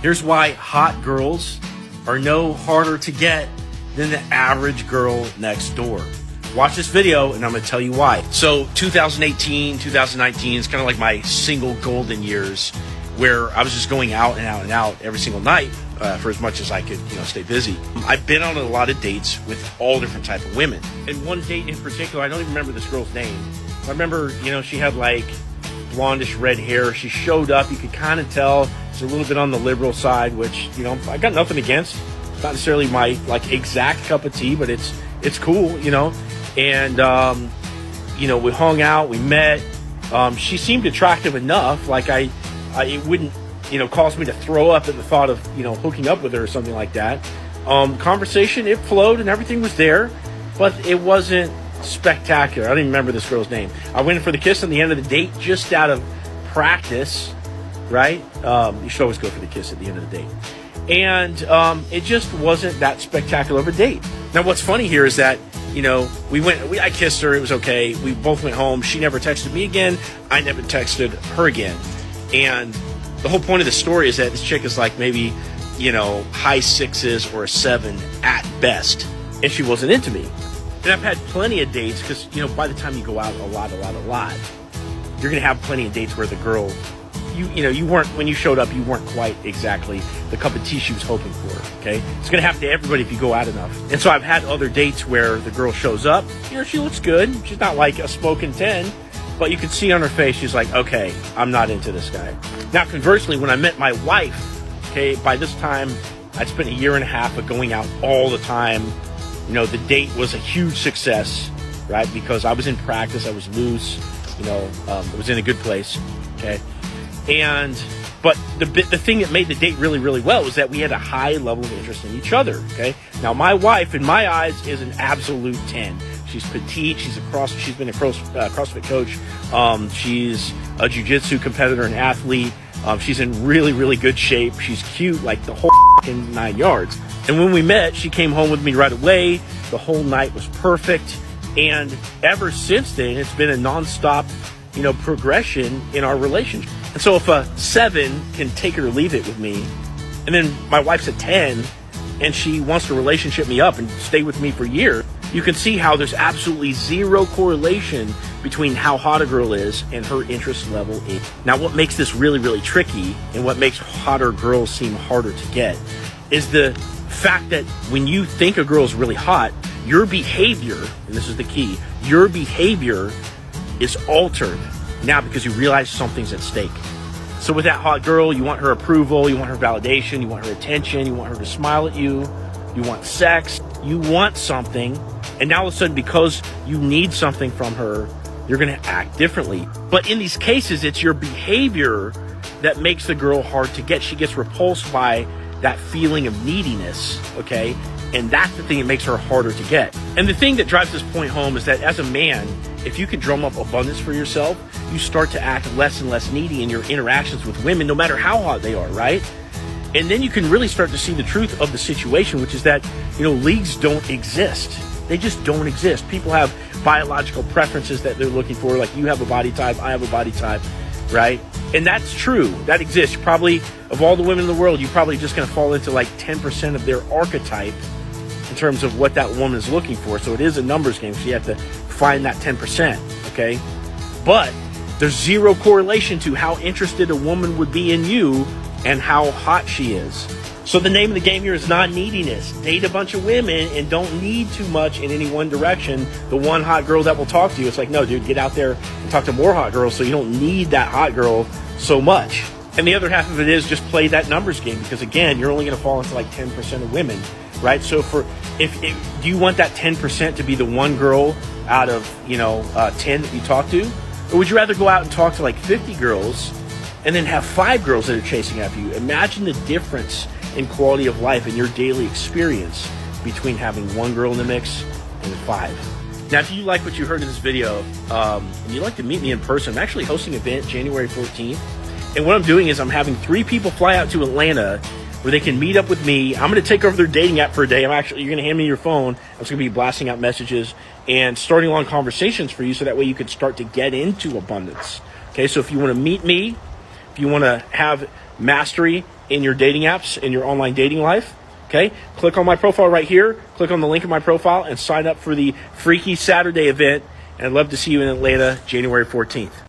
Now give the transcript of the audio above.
Here's why hot girls are no harder to get than the average girl next door. Watch this video and I'm going to tell you why. So 2018, 2019 is kind of like my single golden years where I was just going out and out and out every single night for as much as I could, stay busy. I've been on a lot of dates with all different type of women. And one date in particular, I don't even remember this girl's name. I remember, she had like blondish red hair. She showed up. You could kind of tell it's a little bit on the liberal side, which, I got nothing against. It's not necessarily my exact cup of tea, but it's cool, And, we hung out, we met. She seemed attractive enough. It wouldn't, cause me to throw up at the thought of, hooking up with her or something like that. Conversation, it flowed and everything was there, but it wasn't spectacular. I don't even remember this girl's name. I went in for the kiss on the end of the date just out of practice, right? You should always go for the kiss at the end of the date. And it just wasn't that spectacular of a date. Now, what's funny here is that, I kissed her. It was okay. We both went home. She never texted me again. I never texted her again. And the whole point of the story is that this chick is like maybe, high 6s or a 7 at best. And she wasn't into me. And I've had plenty of dates because, by the time you go out a lot, you're going to have plenty of dates where the girl, you weren't, when you showed up, you weren't quite exactly the cup of tea she was hoping for, okay? It's going to happen to everybody if you go out enough. And so I've had other dates where the girl shows up, she looks good. She's not like a smoking 10, but you can see on her face, she's like, okay, I'm not into this guy. Now, conversely, when I met my wife, okay, by this time, I'd spent a year and a half of going out all the time. The date was a huge success, right? Because I was in practice, I was loose, I was in a good place, okay? But the thing that made the date really, really well was that we had a high level of interest in each other, okay? Now, my wife, in my eyes, is an absolute 10. She's petite, she's been a CrossFit coach, she's a jiu-jitsu competitor and athlete, she's in really, really good shape, she's cute, like the whole 9 yards. And when we met, she came home with me right away. The whole night was perfect. And ever since then, it's been a nonstop, progression in our relationship. And so if a 7 can take it or leave it with me, and then my wife's a 10, and she wants to relationship me up and stay with me for years, you can see how there's absolutely zero correlation between how hot a girl is and her interest level is. Now, what makes this really, really tricky and what makes hotter girls seem harder to get is the fact that when you think a girl's really hot, your behavior, and this is the key, your behavior is altered now because you realize something's at stake. So with that hot girl, you want her approval, you want her validation, you want her attention, you want her to smile at you, you want sex, you want something, and now all of a sudden, because you need something from her, you're going to act differently. But in these cases, it's your behavior that makes the girl hard to get. She gets repulsed by that feeling of neediness, okay? And that's the thing that makes her harder to get. And the thing that drives this point home is that as a man, if you can drum up abundance for yourself, you start to act less and less needy in your interactions with women, no matter how hot they are, right? And then you can really start to see the truth of the situation, which is that, leagues don't exist. They just don't exist. People have biological preferences that they're looking for, like you have a body type, I have a body type, right? And that's true. That exists. Probably, of all the women in the world, you're probably just going to fall into like 10% of their archetype in terms of what that woman is looking for. So it is a numbers game, so you have to find that 10%, okay? But there's zero correlation to how interested a woman would be in you and how hot she is. So the name of the game here is non-neediness. Date a bunch of women and don't need too much in any one direction. The one hot girl that will talk to you, it's like, no, dude, get out there and talk to more hot girls so you don't need that hot girl so much. And the other half of it is just play that numbers game because, again, you're only going to fall into like 10% of women, right? So if do you want that 10% to be the one girl out of, 10 that you talk to? Or would you rather go out and talk to like 50 girls and then have 5 girls that are chasing after you? Imagine the difference in quality of life and your daily experience between having one girl in the mix and 5. Now, if you like what you heard in this video and you'd like to meet me in person, I'm actually hosting an event January 14th. And what I'm doing is I'm having 3 people fly out to Atlanta where they can meet up with me. I'm going to take over their dating app for a day. You're going to hand me your phone. I'm just going to be blasting out messages and starting long conversations for you so that way you can start to get into abundance. Okay, so if you want to meet me, if you want to have mastery in your dating apps, in your online dating life. Okay, click on my profile right here, click on the link in my profile, and sign up for the Freaky Saturday event. And I'd love to see you in Atlanta, January 14th.